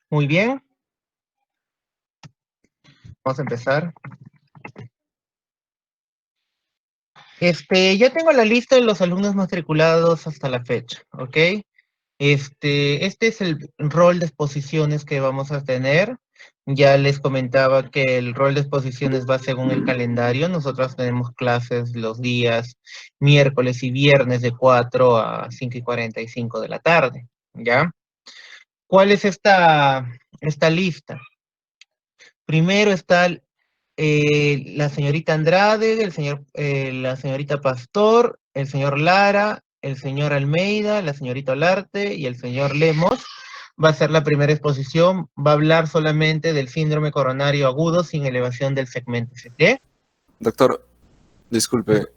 Muy bien, vamos a empezar. Ya tengo la lista de los alumnos matriculados hasta la fecha, ¿ok? Este es el rol de exposiciones que vamos a tener. Ya les comentaba que el rol de exposiciones va según el calendario. Nosotros tenemos clases los días miércoles y viernes de 4 a 5:45 de la tarde, ¿ya? ¿Cuál es esta lista? Primero está la señorita Andrade, la señorita Pastor, el señor Lara, el señor Almeida, la señorita Olarte y el señor Lemos. Va a ser la primera exposición, va a hablar solamente del síndrome coronario agudo sin elevación del segmento ST. Doctor, disculpe,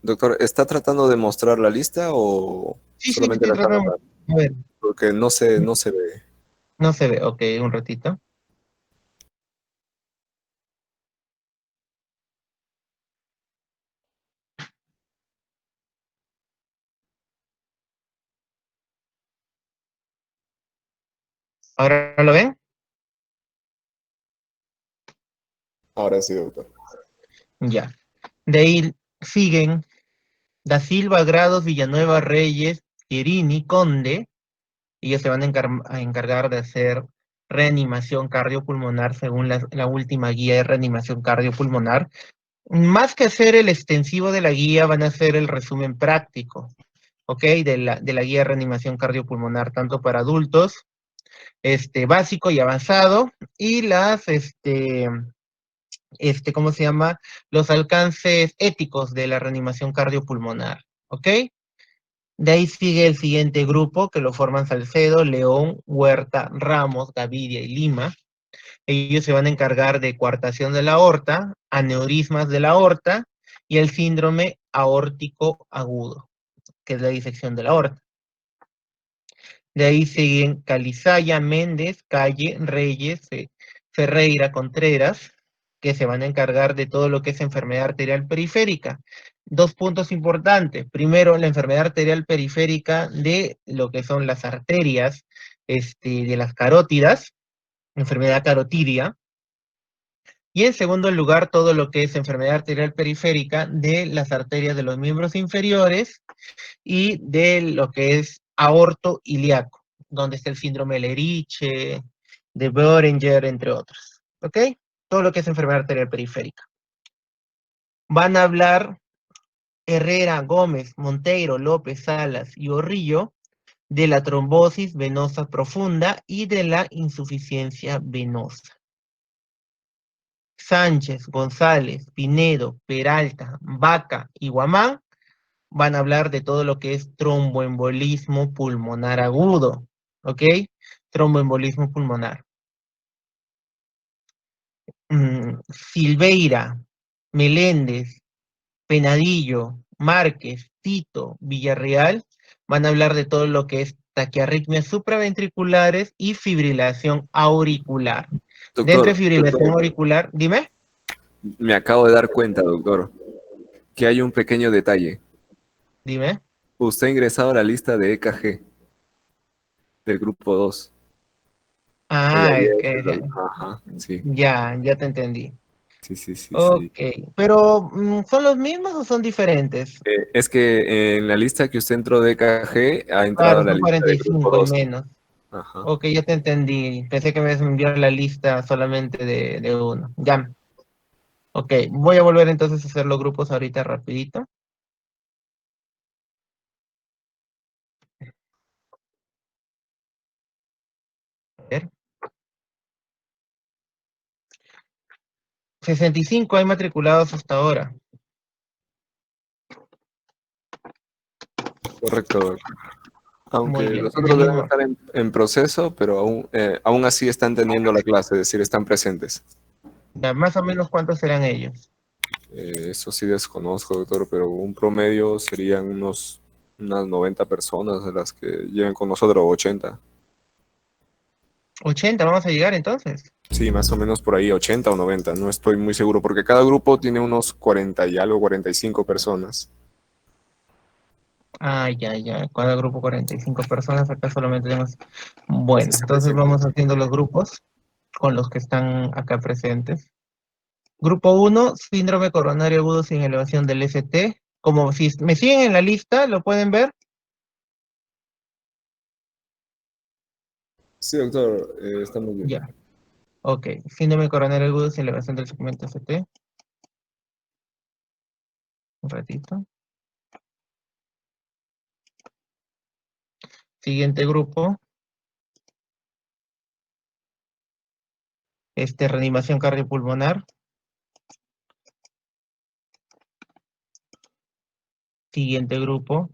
doctor, ¿está tratando de mostrar la lista o Sí, sí, solamente estoy la está tratando. notando? A ver, Porque no se ve. no se ve. Ok, un ratito. ¿Ahora lo ven? Ahora sí, doctor. Ya. De ahí siguen Da Silva, Grados, Villanueva, Reyes, Querini, Conde. Ellos se van a encargar de hacer reanimación cardiopulmonar según la última guía de reanimación cardiopulmonar. Más que hacer el extensivo de la guía, van a hacer el resumen práctico, ¿ok? De la guía de reanimación cardiopulmonar, tanto para adultos, básico y avanzado, y ¿cómo se llama? Los alcances éticos de la reanimación cardiopulmonar, ¿ok? De ahí sigue el siguiente grupo que lo forman Salcedo, León, Huerta, Ramos, Gaviria y Lima. Ellos se van a encargar de coartación de la aorta, aneurismas de la aorta y el síndrome aórtico agudo, que es la disección de la aorta. De ahí siguen Calizaya, Méndez, Calle, Reyes, Ferreira, Contreras, que se van a encargar de todo lo que es enfermedad arterial periférica. Dos puntos importantes. Primero, la enfermedad arterial periférica de lo que son las arterias, de las carótidas, enfermedad carotidia. Y en segundo lugar, todo lo que es enfermedad arterial periférica de las arterias de los miembros inferiores y de lo que es aorto ilíaco, donde está el síndrome de Leriche, de Boehringer, entre otros. ¿Ok? Todo lo que es enfermedad arterial periférica. Van a hablar Herrera, Gómez, Monteiro, López, Salas y Orrillo de la trombosis venosa profunda y de la insuficiencia venosa. Sánchez, González, Pinedo, Peralta, Vaca y Guamán van a hablar de todo lo que es tromboembolismo pulmonar agudo, ¿ok? Tromboembolismo pulmonar. Silveira, Meléndez, Penadillo, Márquez, Tito, Villarreal van a hablar de todo lo que es taquiarritmias supraventriculares y fibrilación auricular. Dentro de Doctor, fibrilación auricular, dime, me acabo de dar cuenta, doctor, que hay un pequeño detalle. dime. Usted ha ingresado a la lista de EKG del grupo 2. Ella Ah, había es hecho que Ajá, sí, ya te entendí. sí, sí, sí, sí. Ok, pero ¿son los mismos o son diferentes? Es que en la lista que usted entró de EKG ha entrado Claro, a la son lista cuarenta de y grupo cinco al 2. menos. Ajá. Ok, ya te entendí. Pensé que me ibas a enviar la lista solamente de uno. Ya. Ok, voy a volver entonces a hacer los grupos ahorita rapidito. A ver. 65 hay matriculados hasta ahora. Correcto, doctor. Muy Aunque bien. los otros deben estar en proceso, pero aún así están teniendo la clase, es decir, están presentes. Ya, más o menos cuántos serán ellos. Eso sí desconozco, doctor, pero un promedio serían unas 90 personas de las que lleven con nosotros, 80. 80, vamos a llegar entonces. Sí, más o menos por ahí, 80 o 90, no estoy muy seguro, porque cada grupo tiene unos 40 y algo, 45 personas. Ah, ya. Cada grupo 45 personas, acá solamente tenemos. Sí, Bueno, se entonces aprecia. vamos haciendo los grupos con los que están acá presentes. Grupo uno, síndrome coronario agudo sin elevación del ST. Como si me siguen en la lista, ¿lo pueden ver? Sí, doctor, está muy bien. Ya, ok. Síndrome coronario agudo sin elevación del segmento ST. Un ratito. Siguiente grupo, reanimación cardiopulmonar. Siguiente grupo,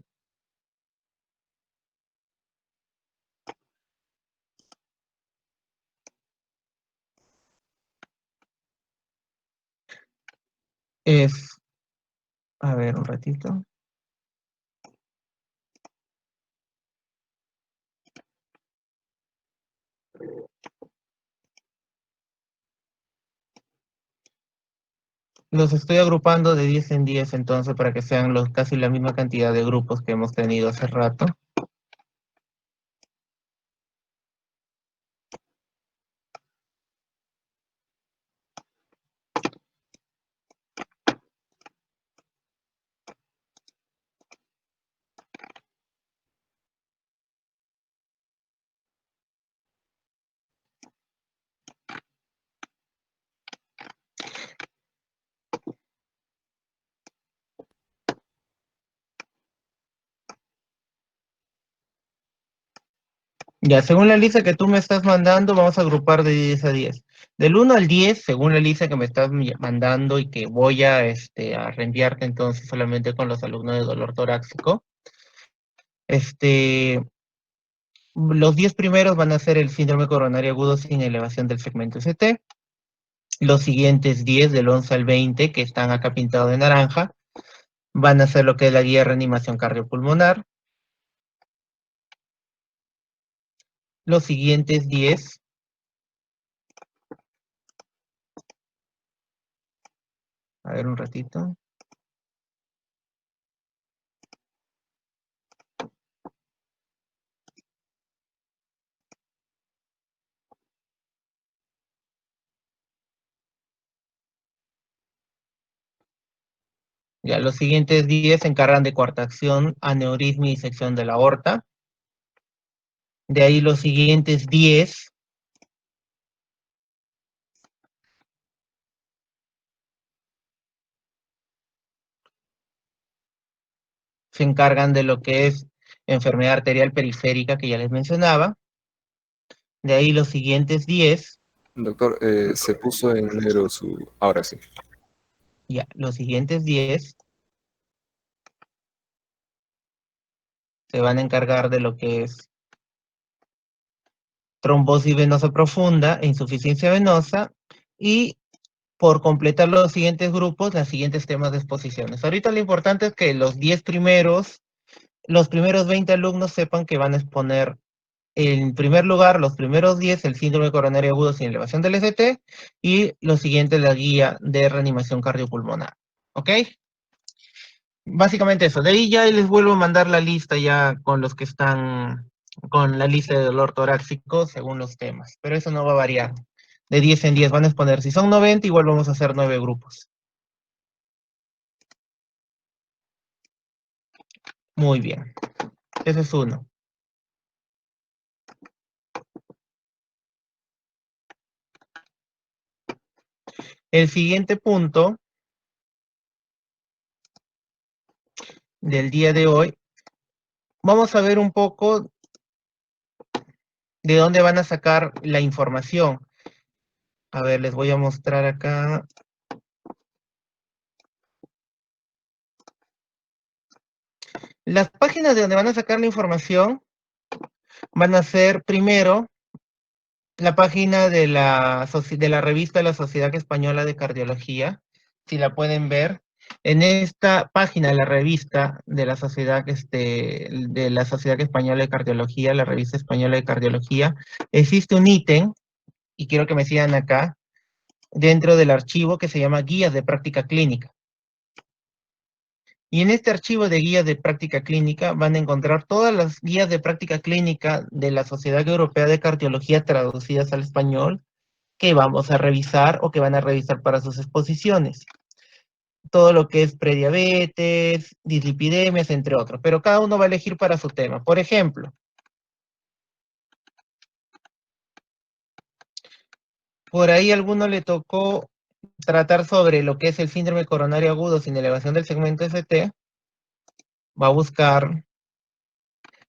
es, a ver, un ratito. Los estoy agrupando de 10 en 10, entonces, para que sean casi la misma cantidad de grupos que hemos tenido hace rato. Ya, según la lista que tú me estás mandando, vamos a agrupar de 10 a 10. Del 1 al 10, según la lista que me estás mandando y que voy a reenviarte entonces solamente con los alumnos de dolor torácico, los 10 primeros van a ser el síndrome coronario agudo sin elevación del segmento ST. Los siguientes 10, del 11 al 20, que están acá pintados de naranja, van a ser lo que es la guía de reanimación cardiopulmonar. Los siguientes 10, a ver un ratito. Ya, los siguientes 10 se encargan de coartación, aneurisma y disección de la aorta. De ahí los siguientes 10 se encargan de lo que es enfermedad arterial periférica, que ya les mencionaba. De ahí los siguientes 10, Doctor, se puso en negro su... Ahora sí. ya, los siguientes 10 se van a encargar de lo que es trombosis venosa profunda e insuficiencia venosa, y por completar los siguientes grupos, los siguientes temas de exposiciones. Ahorita lo importante es que los primeros 20 alumnos sepan que van a exponer en primer lugar los primeros 10 el síndrome coronario agudo sin elevación del ST, y los siguientes la guía de reanimación cardiopulmonar. ¿Ok? Básicamente eso. De ahí ya les vuelvo a mandar la lista ya con los que están con la lista de dolor torácico según los temas. Pero eso no va a variar. De 10 en 10 van a exponer. Si son 90, igual vamos a hacer 9 grupos. Muy bien. Ese es uno. El siguiente punto del día de hoy, vamos a ver un poco de dónde van a sacar la información. A ver, les voy a mostrar acá. Las páginas de donde van a sacar la información van a ser primero la página de la revista de la Sociedad Española de Cardiología, si la pueden ver. En esta página de la revista de la Sociedad Española de Cardiología, la revista española de cardiología, existe un ítem, y quiero que me sigan acá, dentro del archivo, que se llama Guías de Práctica Clínica. Y en este archivo de guías de práctica clínica van a encontrar todas las guías de práctica clínica de la Sociedad Europea de Cardiología traducidas al español que vamos a revisar o que van a revisar para sus exposiciones. Todo lo que es prediabetes, dislipidemias, entre otros, pero cada uno va a elegir para su tema. Por ejemplo, por ahí a alguno le tocó tratar sobre lo que es el síndrome coronario agudo sin elevación del segmento ST, va a buscar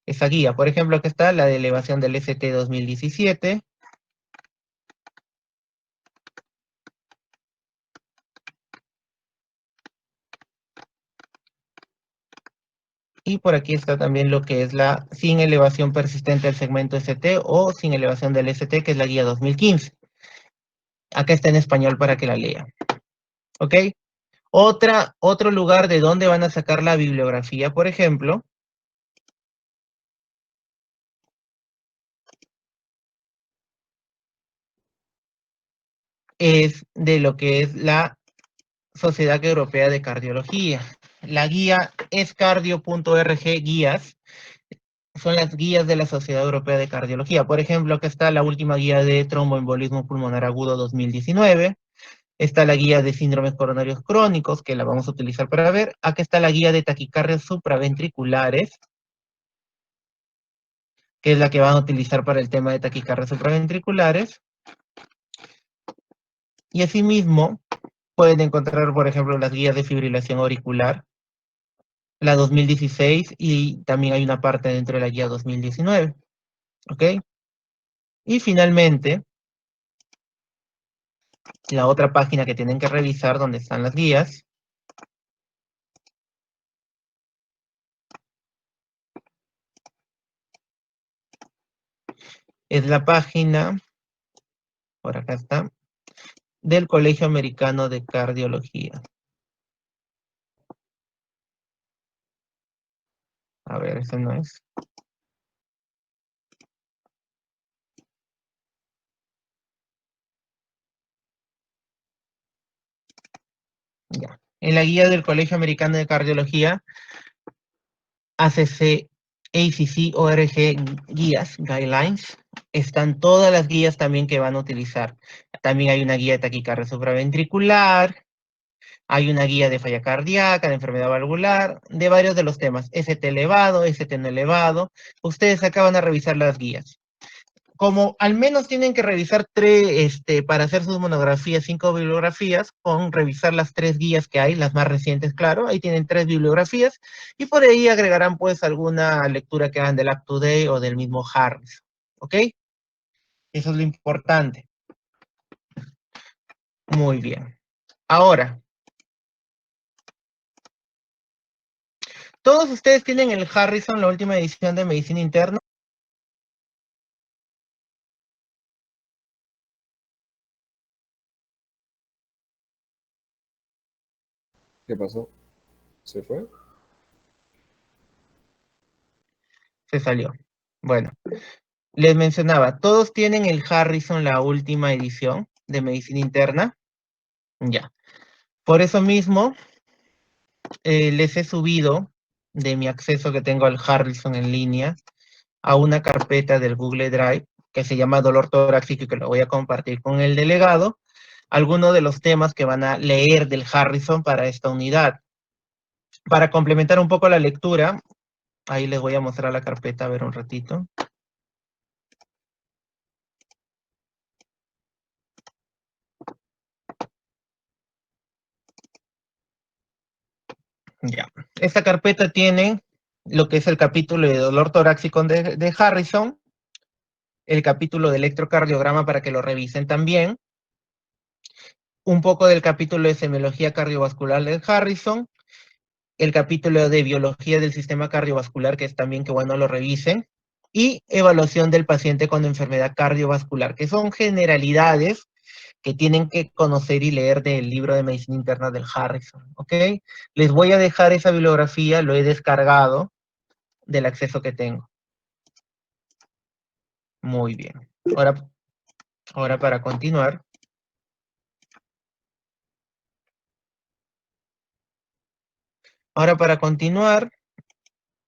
esa guía. Por ejemplo, aquí está la de elevación del ST 2017. Y por aquí está también lo que es la sin elevación persistente del segmento ST o sin elevación del ST, que es la guía 2015. Acá está en español para que la lean. ¿Ok? Otro lugar de donde van a sacar la bibliografía, por ejemplo, es de lo que es la Sociedad Europea de Cardiología. La guía es cardio.org guías. Son las guías de la Sociedad Europea de Cardiología. Por ejemplo, acá está la última guía de tromboembolismo pulmonar agudo 2019. Está la guía de síndromes coronarios crónicos, que la vamos a utilizar para ver. Acá está la guía de taquicardias supraventriculares, que es la que van a utilizar para el tema de taquicardias supraventriculares. Y asimismo, pueden encontrar, por ejemplo, las guías de fibrilación auricular, la 2016, y también hay una parte dentro de la guía 2019. ¿Ok? Y finalmente, la otra página que tienen que revisar donde están las guías es la página, por acá está, del Colegio Americano de Cardiología. A ver, ese no es. Ya. En la guía del Colegio Americano de Cardiología, ACC, ACC, ORG, guías, guidelines, están todas las guías también que van a utilizar. También hay una guía de taquicardia supraventricular, hay una guía de falla cardíaca, de enfermedad valvular, de varios de los temas, ST elevado, ST no elevado. Ustedes acá van a revisar las guías. Como al menos tienen que revisar para hacer sus monografías, 5 bibliografías, con revisar las 3 guías que hay, las más recientes, claro, ahí tienen 3 bibliografías, y por ahí agregarán pues alguna lectura que hagan del Up to Date o del mismo Harris, ¿ok? Eso es lo importante. Muy bien. Ahora, todos ustedes tienen el Harrison, la última edición de Medicina Interna. ¿Qué pasó? ¿Se fue? Se salió. Bueno, les mencionaba, todos tienen el Harrison, la última edición de Medicina Interna. Ya. Por eso mismo, les he subido de mi acceso que tengo al Harrison en línea a una carpeta del Google Drive que se llama dolor torácico y que lo voy a compartir con el delegado, algunos de los temas que van a leer del Harrison para esta unidad. Para complementar un poco la lectura, ahí les voy a mostrar la carpeta, a ver un ratito. Ya. Esta carpeta tiene lo que es el capítulo de dolor torácico de Harrison, el capítulo de electrocardiograma para que lo revisen también, un poco del capítulo de semiología cardiovascular de Harrison, el capítulo de biología del sistema cardiovascular, que es también que bueno lo revisen, y evaluación del paciente con enfermedad cardiovascular, que son generalidades que tienen que conocer y leer del libro de medicina interna del Harrison, ¿ok? Les voy a dejar esa bibliografía, lo he descargado del acceso que tengo. Muy bien. Ahora para continuar, Ahora, para continuar,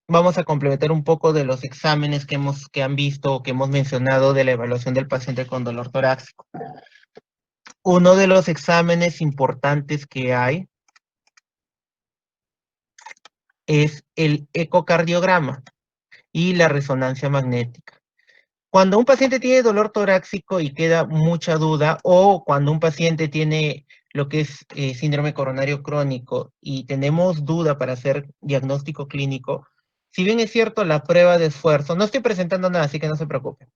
vamos a complementar un poco de los exámenes que han visto o que hemos mencionado de la evaluación del paciente con dolor torácico. Uno de los exámenes importantes que hay es el ecocardiograma y la resonancia magnética. Cuando un paciente tiene dolor torácico y queda mucha duda, o cuando un paciente tiene lo que es síndrome coronario crónico y tenemos duda para hacer diagnóstico clínico, si bien es cierto la prueba de esfuerzo, no estoy presentando nada, así que no se preocupe.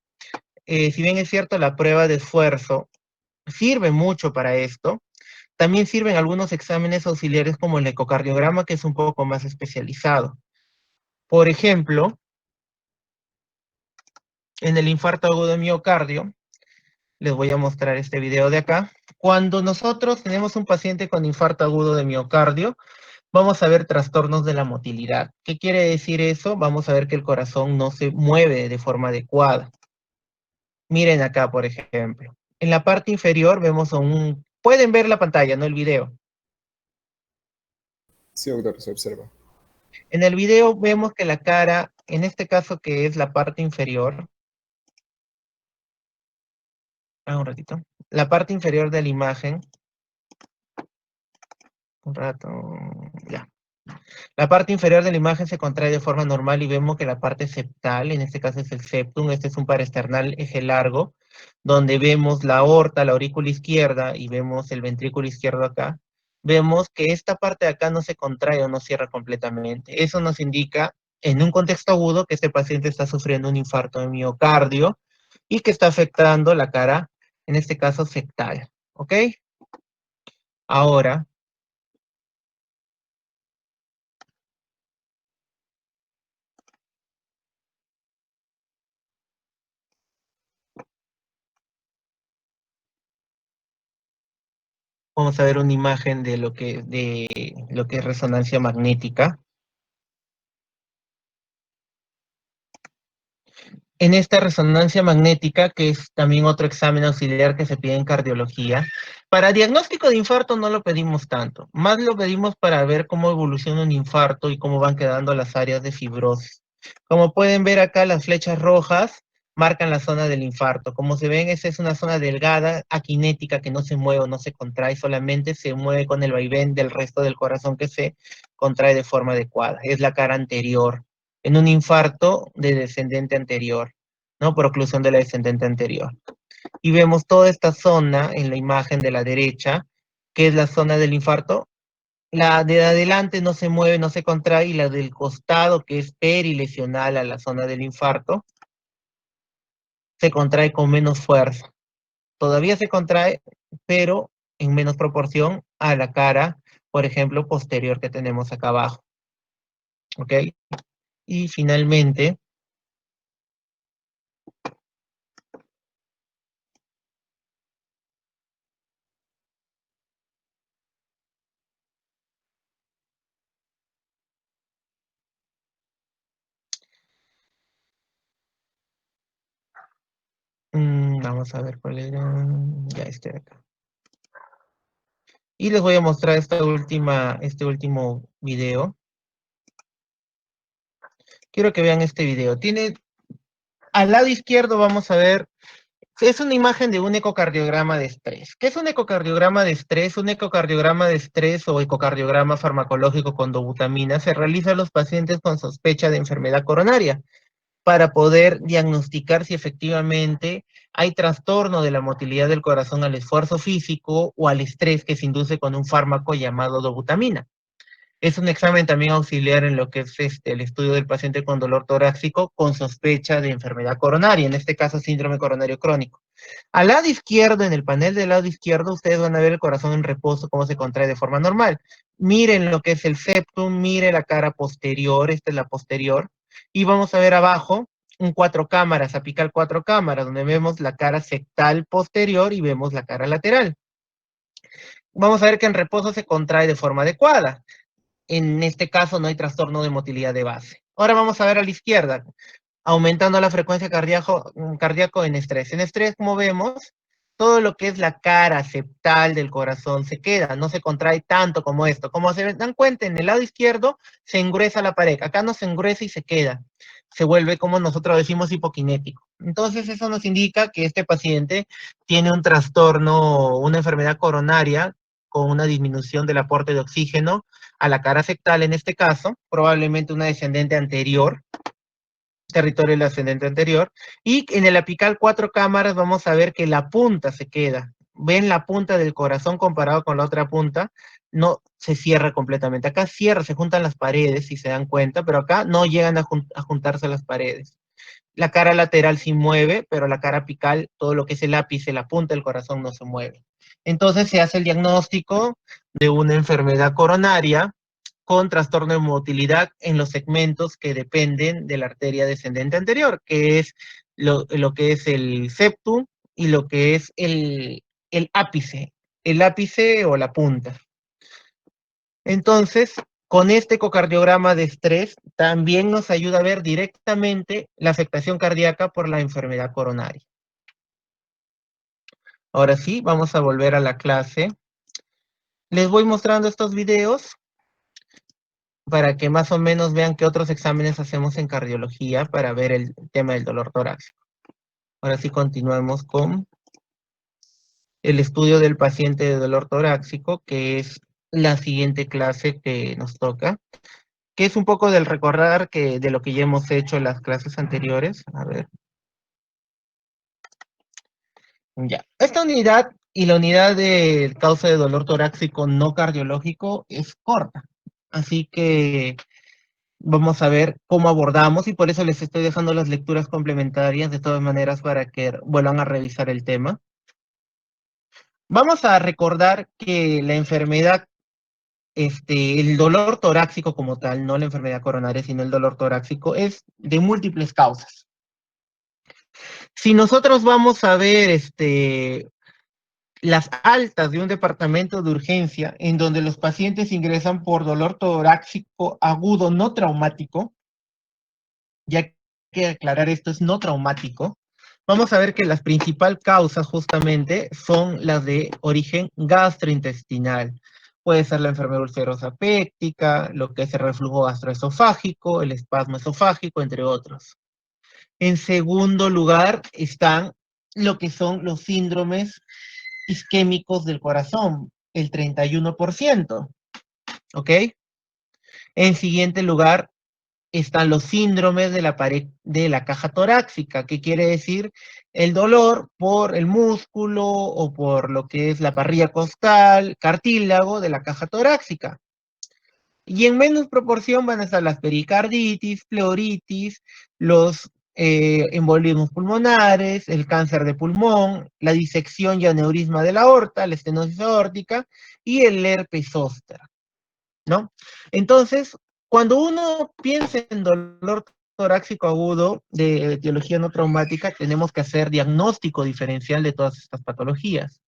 Si bien es cierto la prueba de esfuerzo sirve mucho para esto, también sirven algunos exámenes auxiliares como el ecocardiograma, que es un poco más especializado. Por ejemplo, en el infarto agudo de miocardio, les voy a mostrar este video de acá. Cuando nosotros tenemos un paciente con infarto agudo de miocardio, vamos a ver trastornos de la motilidad. ¿Qué quiere decir eso? Vamos a ver que el corazón no se mueve de forma adecuada. Miren acá, por ejemplo. En la parte inferior vemos a un... Pueden ver la pantalla, no el video. Sí, doctor, se observa. En el video vemos que la cara, en este caso que es la parte inferior, un ratito, la parte inferior de la imagen, un rato, ya. La parte inferior de la imagen se contrae de forma normal y vemos que la parte septal, en este caso es el septum, este es un paraesternal eje largo, donde vemos la aorta, la aurícula izquierda y vemos el ventrículo izquierdo acá. Vemos que esta parte de acá no se contrae o no cierra completamente. Eso nos indica, en un contexto agudo, que este paciente está sufriendo un infarto de miocardio y que está afectando la cara, en este caso septal. ¿Ok? Ahora, vamos a ver una imagen de lo que es resonancia magnética. En esta resonancia magnética, que es también otro examen auxiliar que se pide en cardiología, para diagnóstico de infarto no lo pedimos tanto, más lo pedimos para ver cómo evoluciona un infarto y cómo van quedando las áreas de fibrosis. Como pueden ver acá, las flechas rojas marcan la zona del infarto. Como se ven, esa es una zona delgada, aquinética, que no se mueve o no se contrae, solamente se mueve con el vaivén del resto del corazón que se contrae de forma adecuada. Es la cara anterior en un infarto de descendente anterior, ¿no? Por oclusión de la descendente anterior. Y vemos toda esta zona en la imagen de la derecha, que es la zona del infarto. La de adelante no se mueve, no se contrae, y la del costado, que es perilesional a la zona del infarto, se contrae con menos fuerza. Todavía se contrae, pero en menos proporción a la cara, por ejemplo, posterior que tenemos acá abajo. ¿Ok? Y finalmente, vamos a ver cuál era. Ya este de acá. Y les voy a mostrar este último video. Quiero que vean este video. Tiene, al lado izquierdo vamos a ver, es una imagen de un ecocardiograma de estrés. ¿Qué es un ecocardiograma de estrés? Un ecocardiograma de estrés o ecocardiograma farmacológico con dobutamina se realiza a los pacientes con sospecha de enfermedad coronaria para poder diagnosticar si efectivamente hay trastorno de la motilidad del corazón al esfuerzo físico o al estrés que se induce con un fármaco llamado dobutamina. Es un examen también auxiliar en lo que es el estudio del paciente con dolor torácico con sospecha de enfermedad coronaria, en este caso síndrome coronario crónico. Al lado izquierdo, en el panel del lado izquierdo, ustedes van a ver el corazón en reposo, cómo se contrae de forma normal. Miren lo que es el septum, miren la cara posterior, esta es la posterior, y vamos a ver abajo un cuatro cámaras, apical cuatro cámaras, donde vemos la cara septal posterior y vemos la cara lateral. Vamos a ver que en reposo se contrae de forma adecuada. En este caso no hay trastorno de motilidad de base. Ahora vamos a ver a la izquierda, aumentando la frecuencia cardíaco en estrés. En estrés, como vemos, todo lo que es la cara septal del corazón se queda, no se contrae tanto como esto. Como se dan cuenta, en el lado izquierdo se engruesa la pared, acá no se engruesa y se queda. Se vuelve, como nosotros decimos, hipokinético. Entonces eso nos indica que este paciente tiene un trastorno, una enfermedad coronaria con una disminución del aporte de oxígeno a la cara septal en este caso, probablemente una descendente anterior, territorio del ascendente anterior, y en el apical 4 cámaras vamos a ver que la punta se queda. Ven la punta del corazón comparado con la otra punta, no se cierra completamente. Acá cierra, se juntan las paredes, si se dan cuenta, pero acá no llegan a juntarse las paredes. La cara lateral sí mueve, pero la cara apical, todo lo que es el ápice, la punta del corazón no se mueve. Entonces se hace el diagnóstico de una enfermedad coronaria con trastorno de motilidad en los segmentos que dependen de la arteria descendente anterior, que es lo que es el septum y lo que es el ápice o la punta. Entonces, con este ecocardiograma de estrés, también nos ayuda a ver directamente la afectación cardíaca por la enfermedad coronaria. Ahora sí, vamos a volver a la clase. Les voy mostrando estos videos para que más o menos vean qué otros exámenes hacemos en cardiología para ver el tema del dolor torácico. Ahora sí continuamos con el estudio del paciente de dolor torácico, que es la siguiente clase que nos toca, que es un poco del recordar de lo que ya hemos hecho en las clases anteriores. A ver, ya. Esta unidad y la unidad de causa de dolor torácico no cardiológico es corta. Así que vamos a ver cómo abordamos y por eso les estoy dejando las lecturas complementarias de todas maneras para que vuelvan a revisar el tema. Vamos a recordar que la enfermedad, el dolor torácico como tal, no la enfermedad coronaria, sino el dolor torácico, es de múltiples causas. Si nosotros vamos a ver las altas de un departamento de urgencia en donde los pacientes ingresan por dolor torácico agudo no traumático, ya que aclarar esto es no traumático, vamos a ver que las principales causas justamente son las de origen gastrointestinal. Puede ser la enfermedad ulcerosa péptica, lo que es el reflujo gastroesofágico, el espasmo esofágico, entre otros. En segundo lugar están lo que son los síndromes isquémicos del corazón, el 31%, ¿ok? En siguiente lugar están los síndromes de la pared de la caja torácica, que quiere decir el dolor por el músculo o por lo que es la parrilla costal, cartílago de la caja torácica. Y en menos proporción van a estar las pericarditis, pleuritis, los embolismos pulmonares, el cáncer de pulmón, la disección y aneurisma de la aorta, la estenosis aórtica y el herpes zóster, ¿no? Entonces, cuando uno piensa en dolor torácico agudo de etiología no traumática, tenemos que hacer diagnóstico diferencial de todas estas patologías.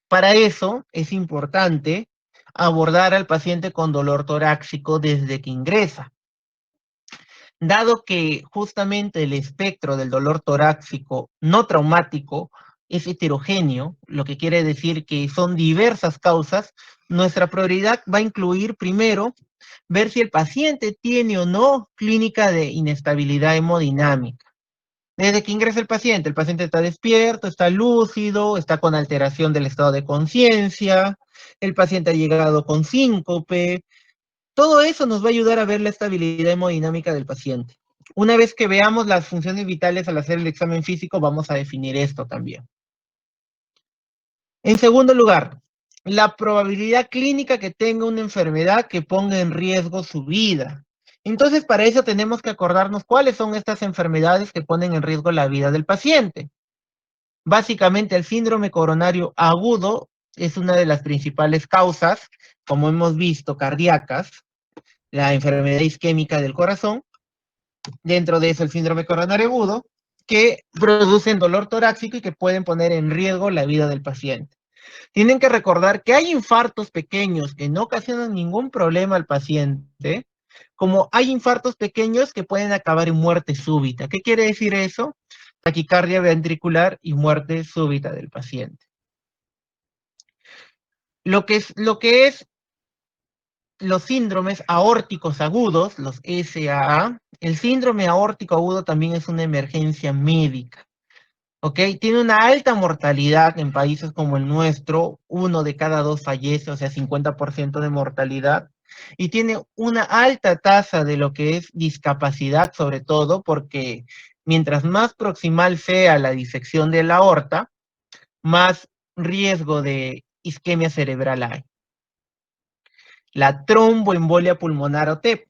Para eso es importante abordar al paciente con dolor torácico desde que ingresa. Dado que justamente el espectro del dolor torácico no traumático es heterogéneo, lo que quiere decir que son diversas causas, nuestra prioridad va a incluir primero ver si el paciente tiene o no clínica de inestabilidad hemodinámica. Desde que ingresa el paciente está despierto, está lúcido, está con alteración del estado de conciencia, el paciente ha llegado con síncope. Todo eso nos va a ayudar a ver la estabilidad hemodinámica del paciente. Una vez que veamos las funciones vitales al hacer el examen físico, vamos a definir esto también. En segundo lugar, la probabilidad clínica que tenga una enfermedad que ponga en riesgo su vida. Entonces, para eso tenemos que acordarnos cuáles son estas enfermedades que ponen en riesgo la vida del paciente. Básicamente, el síndrome coronario agudo es una de las principales causas, como hemos visto, cardíacas, la enfermedad isquémica del corazón, dentro de eso el síndrome coronario agudo, que producen dolor torácico y que pueden poner en riesgo la vida del paciente. Tienen que recordar que hay infartos pequeños que no ocasionan ningún problema al paciente, como hay infartos pequeños que pueden acabar en muerte súbita. ¿Qué quiere decir eso? taquicardia ventricular y muerte súbita del paciente. Lo que es los síndromes aórticos agudos, los SAA, el síndrome aórtico agudo también es una emergencia médica. ¿Ok? Tiene una alta mortalidad en países como el nuestro, 1 de cada 2 fallece, o sea, 50% de mortalidad, y tiene una alta tasa de lo que es discapacidad, sobre todo porque mientras más proximal sea la disección de la aorta, más riesgo de isquemia cerebral hay. La tromboembolia pulmonar o TEP,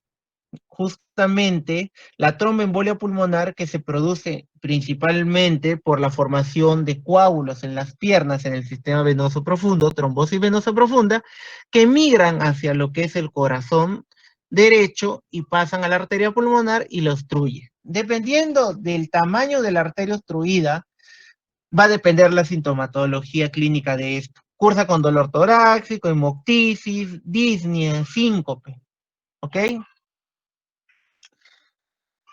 justamente la tromboembolia pulmonar que se produce principalmente por la formación de coágulos en las piernas en el sistema venoso profundo, trombosis venosa profunda, que migran hacia lo que es el corazón derecho y pasan a la arteria pulmonar y lo obstruye. Dependiendo del tamaño de la arteria obstruida, va a depender la sintomatología clínica de esto. Cursa con dolor torácico, hemoptisis, disnea, síncope. ¿Ok?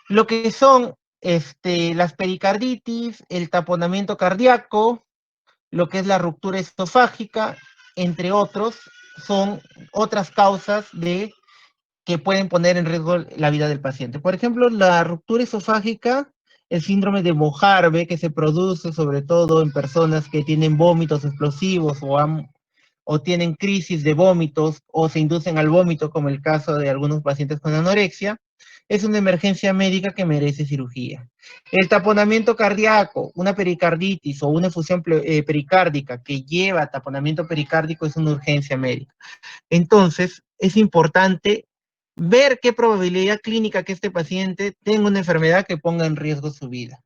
Lo que son las pericarditis, el taponamiento cardíaco, lo que es la ruptura esofágica, entre otros, son otras causas que pueden poner en riesgo la vida del paciente. Por ejemplo, la ruptura esofágica, el síndrome de Mojarve, que se produce sobre todo en personas que tienen vómitos explosivos o tienen crisis de vómitos o se inducen al vómito, como el caso de algunos pacientes con anorexia, es una emergencia médica que merece cirugía. El taponamiento cardíaco, una pericarditis o una efusión pericárdica que lleva a taponamiento pericárdico es una urgencia médica. Entonces, es importante ver qué probabilidad clínica que este paciente tenga una enfermedad que ponga en riesgo su vida.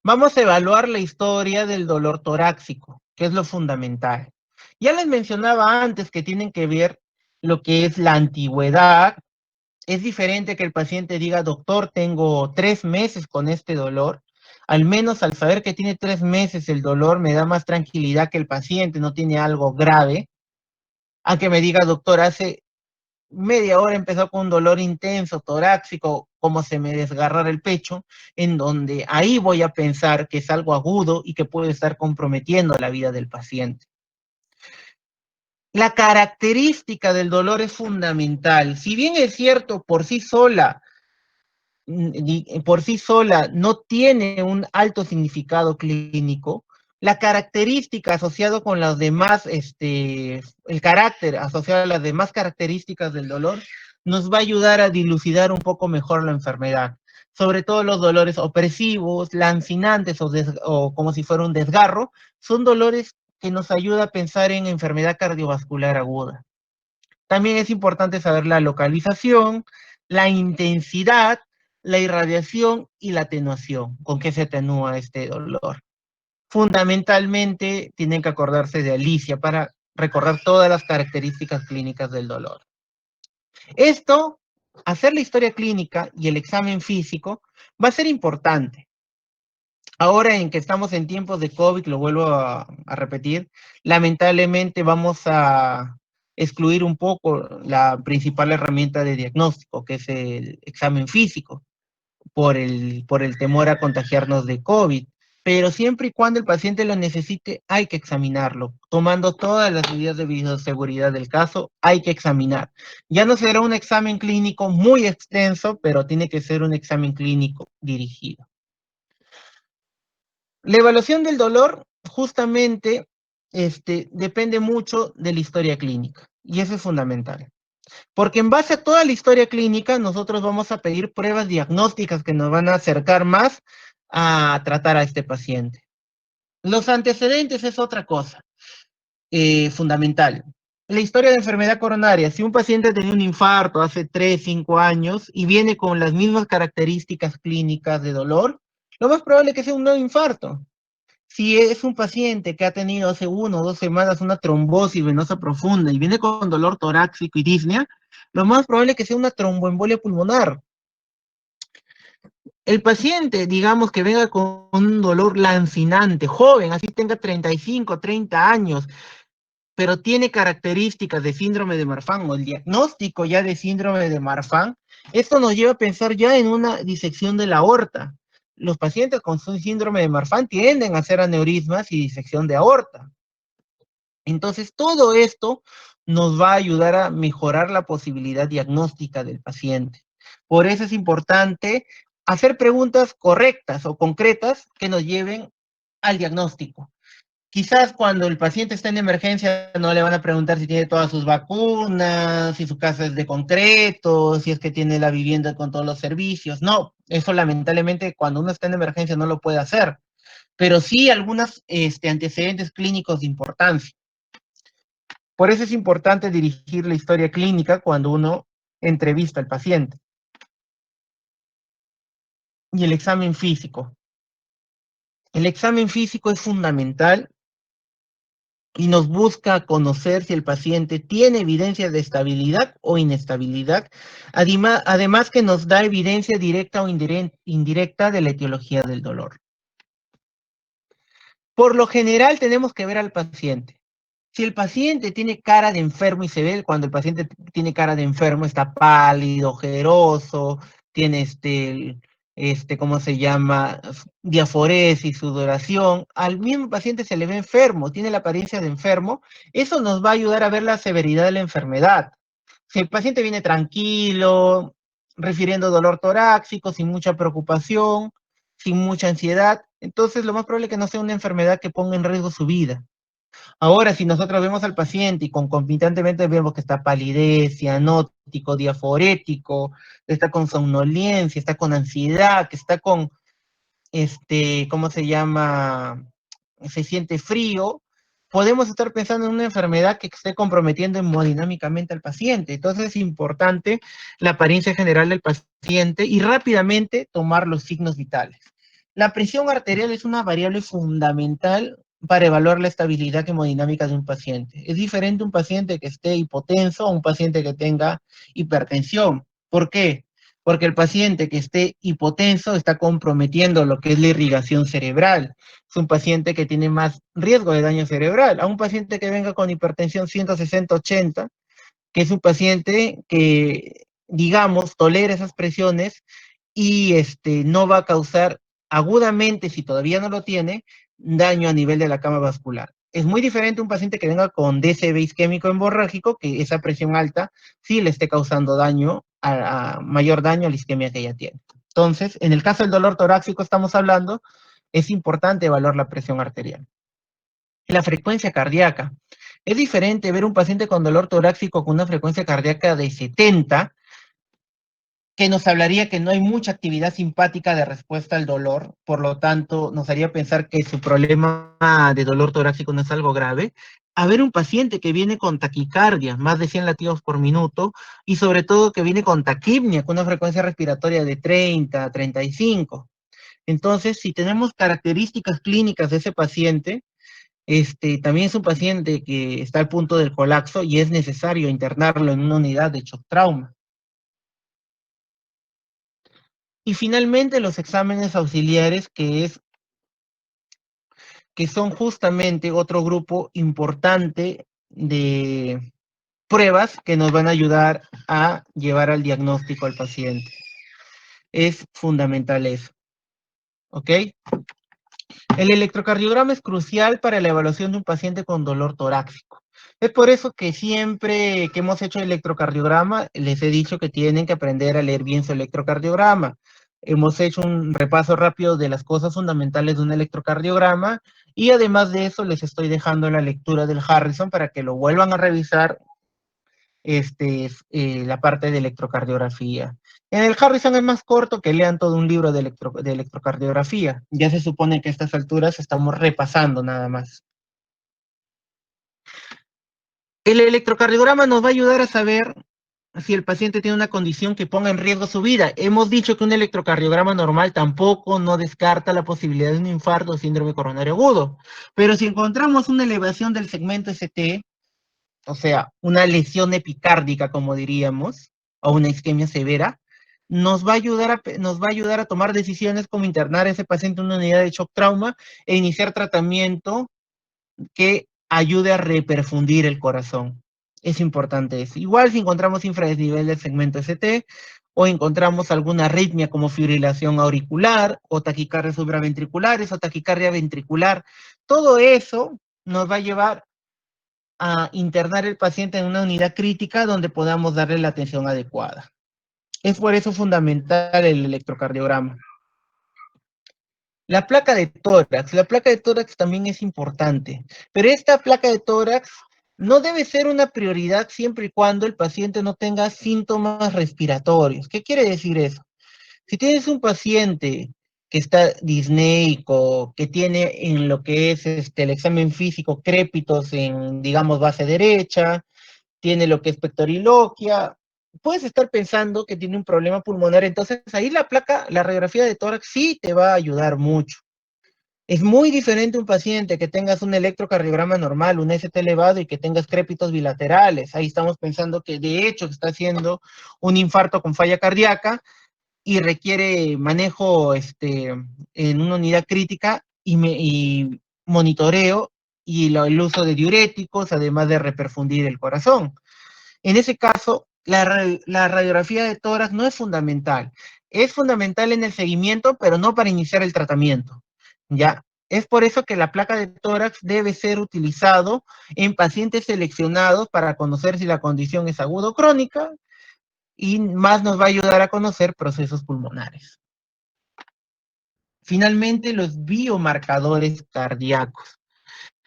Vamos a evaluar la historia del dolor torácico, que es lo fundamental. Ya les mencionaba antes que tienen que ver lo que es la antigüedad. Es diferente que el paciente diga, doctor, tengo 3 meses con este dolor. Al menos al saber que tiene 3 meses el dolor me da más tranquilidad que el paciente no tiene algo grave. A que me diga, doctor, hace media hora empezó con un dolor intenso, torácico, como se me desgarrara el pecho, en donde ahí voy a pensar que es algo agudo y que puede estar comprometiendo la vida del paciente. La característica del dolor es fundamental. Si bien es cierto, por sí sola no tiene un alto significado clínico, la característica asociada con las demás, el carácter asociado a las demás características del dolor, nos va a ayudar a dilucidar un poco mejor la enfermedad. Sobre todo los dolores opresivos, lancinantes o como si fuera un desgarro, son dolores que nos ayuda a pensar en enfermedad cardiovascular aguda. También es importante saber la localización, la intensidad, la irradiación y la atenuación, con qué se atenúa este dolor. Fundamentalmente tienen que acordarse de Alicia para recordar todas las características clínicas del dolor. Esto, hacer la historia clínica y el examen físico, va a ser importante. Ahora en que estamos en tiempos de COVID, lo vuelvo a repetir, lamentablemente vamos a excluir un poco la principal herramienta de diagnóstico, que es el examen físico, por el temor a contagiarnos de COVID. Pero siempre y cuando el paciente lo necesite, hay que examinarlo. Tomando todas las medidas de bioseguridad del caso, hay que examinar. Ya no será un examen clínico muy extenso, pero tiene que ser un examen clínico dirigido. La evaluación del dolor justamente depende mucho de la historia clínica y eso es fundamental. Porque en base a toda la historia clínica nosotros vamos a pedir pruebas diagnósticas que nos van a acercar más a tratar a este paciente. Los antecedentes es otra cosa fundamental. La historia de enfermedad coronaria, si un paciente tenía un infarto hace 3, 5 años y viene con las mismas características clínicas de dolor, lo más probable es que sea un nuevo infarto. Si es un paciente que ha tenido hace 1 o 2 semanas una trombosis venosa profunda y viene con dolor torácico y disnea, lo más probable es que sea una tromboembolia pulmonar. El paciente, digamos que venga con un dolor lancinante, joven, así tenga 35, 30 años, pero tiene características de síndrome de Marfan o el diagnóstico ya de síndrome de Marfan, esto nos lleva a pensar ya en una disección de la aorta. los pacientes con síndrome de Marfan tienden a hacer aneurismas y disección de aorta. Entonces, todo esto nos va a ayudar a mejorar la posibilidad diagnóstica del paciente. Por eso es importante hacer preguntas correctas o concretas que nos lleven al diagnóstico. Quizás cuando el paciente está en emergencia no le van a preguntar si tiene todas sus vacunas, si su casa es de concreto, si es que tiene la vivienda con todos los servicios. No, eso lamentablemente cuando uno está en emergencia no lo puede hacer, pero sí algunos antecedentes clínicos de importancia. Por eso es importante dirigir la historia clínica cuando uno entrevista al paciente. Y el examen físico. El examen físico es fundamental y nos busca conocer si el paciente tiene evidencia de estabilidad o inestabilidad, además que nos da evidencia directa o indirecta de la etiología del dolor. Por lo general tenemos que ver al paciente. Si el paciente tiene cara de enfermo y se ve cuando el paciente tiene cara de enfermo, está pálido, ojeroso, tiene ¿cómo se llama? Diaforesis, sudoración. Al mismo paciente se le ve enfermo, tiene la apariencia de enfermo. Eso nos va a ayudar a ver la severidad de la enfermedad. Si el paciente viene tranquilo, refiriendo dolor torácico, sin mucha preocupación, sin mucha ansiedad, entonces lo más probable es que no sea una enfermedad que ponga en riesgo su vida. Ahora, si nosotros vemos al paciente y concomitantemente vemos que está palidez, cianótico, diaforético, está con somnolencia, está con ansiedad, que está con, ¿cómo se llama? Se siente frío, podemos estar pensando en una enfermedad que esté comprometiendo hemodinámicamente al paciente. Entonces es importante la apariencia general del paciente y rápidamente tomar los signos vitales. La presión arterial es una variable fundamental para evaluar la estabilidad hemodinámica de un paciente. Es diferente un paciente que esté hipotenso a un paciente que tenga hipertensión. ¿Por qué? Porque el paciente que esté hipotenso está comprometiendo lo que es la irrigación cerebral. Es un paciente que tiene más riesgo de daño cerebral. A un paciente que venga con hipertensión 160-80, que es un paciente que, digamos, tolera esas presiones y no va a causar agudamente, si todavía no lo tiene, daño a nivel de la cama vascular. Es muy diferente un paciente que venga con DCB isquémico hemorrágico, que esa presión alta sí le esté causando daño, mayor daño a la isquemia que ella tiene. Entonces, en el caso del dolor torácico estamos hablando, es importante evaluar la presión arterial. La frecuencia cardíaca. Es diferente ver un paciente con dolor torácico con una frecuencia cardíaca de 70, que nos hablaría que no hay mucha actividad simpática de respuesta al dolor, por lo tanto nos haría pensar que su problema de dolor torácico no es algo grave, a ver un paciente que viene con taquicardia, más de 100 latidos por minuto, y sobre todo que viene con taquipnia, con una frecuencia respiratoria de 30, 35. Entonces, si tenemos características clínicas de ese paciente, también es un paciente que está al punto del colapso y es necesario internarlo en una unidad de shock trauma. Y finalmente los exámenes auxiliares, que son justamente otro grupo importante de pruebas que nos van a ayudar a llevar al diagnóstico al paciente. Es fundamental eso. ¿Ok? El electrocardiograma es crucial para la evaluación de un paciente con dolor torácico. Es por eso que siempre que hemos hecho electrocardiograma, les he dicho que tienen que aprender a leer bien su electrocardiograma. Hemos hecho un repaso rápido de las cosas fundamentales de un electrocardiograma y además de eso les estoy dejando la lectura del Harrison para que lo vuelvan a revisar la parte de electrocardiografía. En el Harrison es más corto que lean todo un libro de electrocardiografía. Ya se supone que a estas alturas estamos repasando nada más. El electrocardiograma nos va a ayudar a saber si el paciente tiene una condición que ponga en riesgo su vida. Hemos dicho que un electrocardiograma normal tampoco no descarta la posibilidad de un infarto o síndrome coronario agudo. Pero si encontramos una elevación del segmento ST, o sea, una lesión epicárdica, como diríamos, o una isquemia severa, nos va a ayudar a tomar decisiones como internar a ese paciente en una unidad de shock trauma e iniciar tratamiento que ayude a reperfundir el corazón. Es importante eso. Igual si encontramos infradesnivel del segmento ST o encontramos alguna arritmia como fibrilación auricular o taquicardia supraventriculares o taquicardia ventricular, todo eso nos va a llevar a internar el paciente en una unidad crítica donde podamos darle la atención adecuada. Es por eso fundamental el electrocardiograma. La placa de tórax también es importante, pero esta placa de tórax no debe ser una prioridad siempre y cuando el paciente no tenga síntomas respiratorios. ¿Qué quiere decir eso? Si tienes un paciente que está disneico, que tiene en lo que es el examen físico crépitos en, digamos, base derecha, tiene lo que es pectoriloquia, puedes estar pensando que tiene un problema pulmonar, entonces ahí la placa, la radiografía de tórax sí te va a ayudar mucho. Es muy diferente un paciente que tengas un electrocardiograma normal, un ST elevado y que tengas crépitos bilaterales. Ahí estamos pensando que de hecho está haciendo un infarto con falla cardíaca y requiere manejo en una unidad crítica y monitoreo y el uso de diuréticos, además de reperfundir el corazón. En ese caso, la radiografía de tórax no es fundamental. Es fundamental en el seguimiento, pero no para iniciar el tratamiento. ¿Ya? Es por eso que la placa de tórax debe ser utilizado en pacientes seleccionados para conocer si la condición es aguda o crónica y más nos va a ayudar a conocer procesos pulmonares. Finalmente, los biomarcadores cardíacos,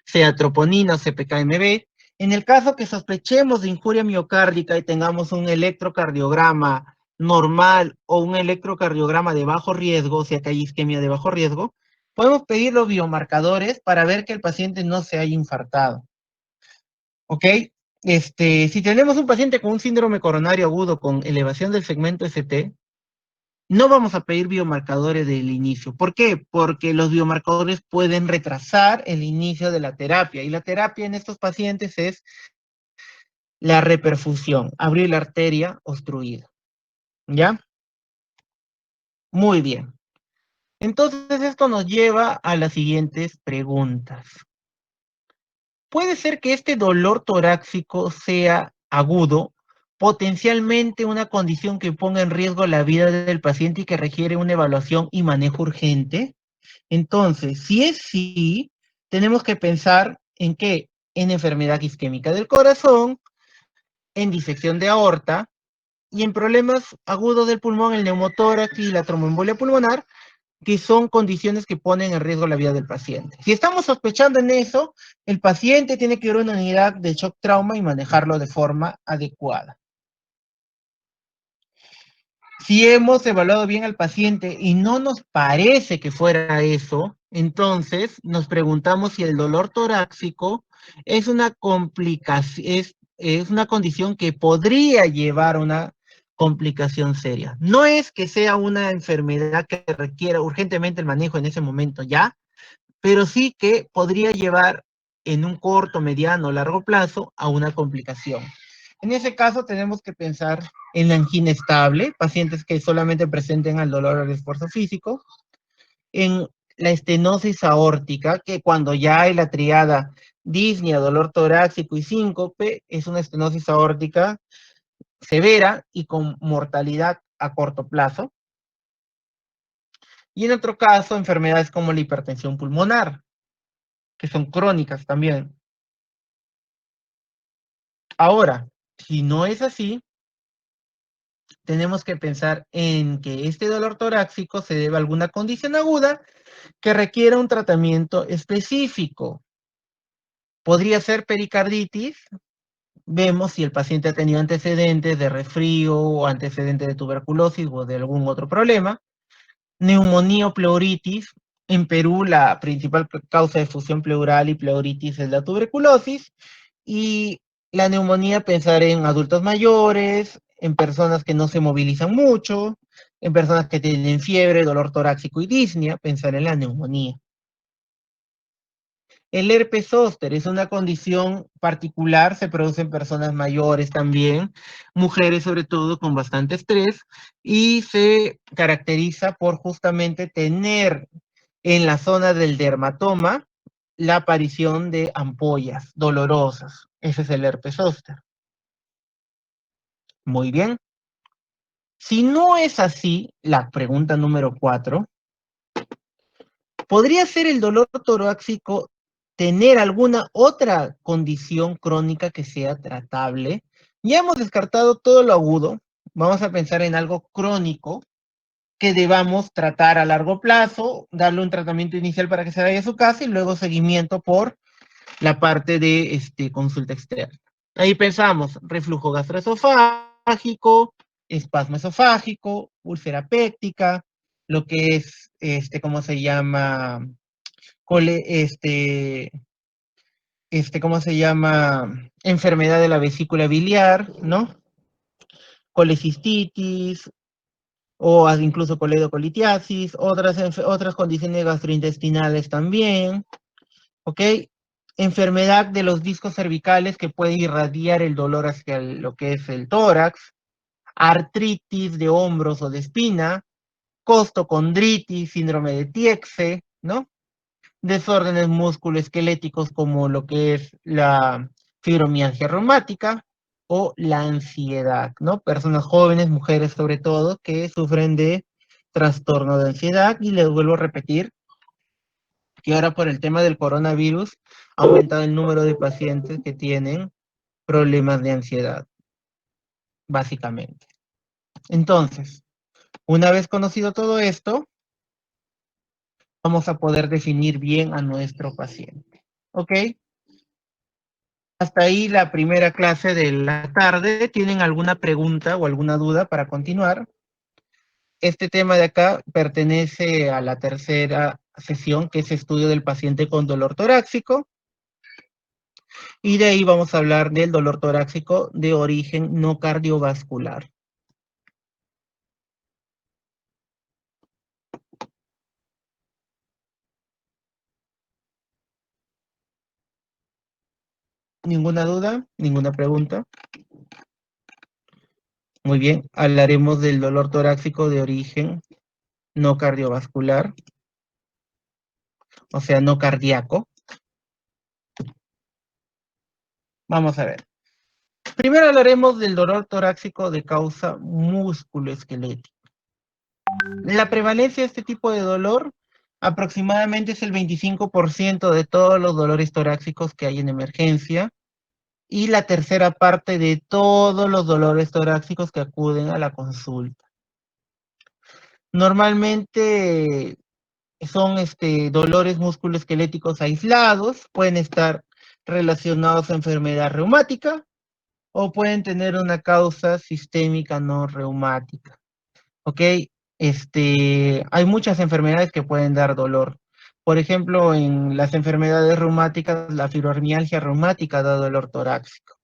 sea troponina o CPKMB. En el caso que sospechemos de injuria miocárdica y tengamos un electrocardiograma normal o un electrocardiograma de bajo riesgo, o sea que hay isquemia de bajo riesgo, podemos pedir los biomarcadores para ver que el paciente no se haya infartado. ¿Ok? Si tenemos un paciente con un síndrome coronario agudo con elevación del segmento ST, no vamos a pedir biomarcadores del inicio. ¿Por qué? Porque los biomarcadores pueden retrasar el inicio de la terapia. Y la terapia en estos pacientes es la reperfusión, abrir la arteria obstruida. ¿Ya? Muy bien. Entonces esto nos lleva a las siguientes preguntas. ¿Puede ser que este dolor torácico sea agudo, potencialmente una condición que ponga en riesgo la vida del paciente y que requiere una evaluación y manejo urgente? Entonces, si es sí, tenemos que pensar en qué, en enfermedad isquémica del corazón, en disección de aorta y en problemas agudos del pulmón, el neumotórax y la tromboembolia pulmonar, que son condiciones que ponen en riesgo la vida del paciente. Si estamos sospechando en eso, el paciente tiene que ir a una unidad de shock trauma y manejarlo de forma adecuada. Si hemos evaluado bien al paciente y no nos parece que fuera eso, entonces nos preguntamos si el dolor torácico es una complicación, es una condición que podría llevar a una complicación seria. No es que sea una enfermedad que requiera urgentemente el manejo en ese momento ya, pero sí que podría llevar en un corto, mediano o largo plazo a una complicación. En ese caso tenemos que pensar en la angina estable, pacientes que solamente presenten al dolor al esfuerzo físico, en la estenosis aórtica, que cuando ya hay la triada disnea, dolor torácico y síncope, es una estenosis aórtica severa y con mortalidad a corto plazo. Y en otro caso, enfermedades como la hipertensión pulmonar, que son crónicas también. Ahora, si no es así, tenemos que pensar en que este dolor torácico se debe a alguna condición aguda que requiera un tratamiento específico. Podría ser pericarditis. Vemos si el paciente ha tenido antecedentes de resfrío o antecedentes de tuberculosis o de algún otro problema. Neumonía o pleuritis. En Perú, la principal causa de fusión pleural y pleuritis es la tuberculosis. Y la neumonía, pensar en adultos mayores, en personas que no se movilizan mucho, en personas que tienen fiebre, dolor torácico y disnea, pensar en la neumonía. El herpes zóster es una condición particular, se produce en personas mayores también, mujeres sobre todo con bastante estrés, y se caracteriza por justamente tener en la zona del dermatoma la aparición de ampollas dolorosas. Ese es el herpes zóster. Muy bien. Si no es así, la pregunta número 4, ¿podría ser el dolor torácico tener alguna otra condición crónica que sea tratable? Ya hemos descartado todo lo agudo. Vamos a pensar en algo crónico que debamos tratar a largo plazo, darle un tratamiento inicial para que se vaya a su casa y luego seguimiento por la parte de consulta externa. Ahí pensamos reflujo gastroesofágico, espasmo esofágico, úlcera péptica, lo que es, ¿cómo se llama? Cole, ¿Cómo se llama? Enfermedad de la vesícula biliar, ¿no? Colecistitis o incluso coledocolitiasis, otras condiciones gastrointestinales también, ¿ok? Enfermedad de los discos cervicales que puede irradiar el dolor hacia lo que es el tórax, artritis de hombros o de espina, costocondritis, síndrome de Tietze, ¿no? Desórdenes musculoesqueléticos como lo que es la fibromialgia reumática o la ansiedad, ¿no? Personas jóvenes, mujeres sobre todo, que sufren de trastorno de ansiedad y les vuelvo a repetir que ahora por el tema del coronavirus ha aumentado el número de pacientes que tienen problemas de ansiedad, básicamente. Entonces, una vez conocido todo esto, vamos a poder definir bien a nuestro paciente. ¿Ok? Hasta ahí la primera clase de la tarde. ¿Tienen alguna pregunta o alguna duda para continuar? Este tema de acá pertenece a la tercera sesión, que es estudio del paciente con dolor torácico. Y de ahí vamos a hablar del dolor torácico de origen no cardiovascular. ¿Ninguna duda? ¿Ninguna pregunta? Muy bien, hablaremos del dolor torácico de origen no cardiovascular, o sea, no cardíaco. Vamos a ver. Primero hablaremos del dolor torácico de causa musculoesquelética. La prevalencia de este tipo de dolor aproximadamente es el 25% de todos los dolores torácicos que hay en emergencia y la tercera parte de todos los dolores torácicos que acuden a la consulta. Normalmente son dolores musculoesqueléticos aislados, pueden estar relacionados a enfermedad reumática o pueden tener una causa sistémica no reumática. ¿Ok? Hay muchas enfermedades que pueden dar dolor. Por ejemplo, en las enfermedades reumáticas, la fibromialgia reumática da dolor torácico.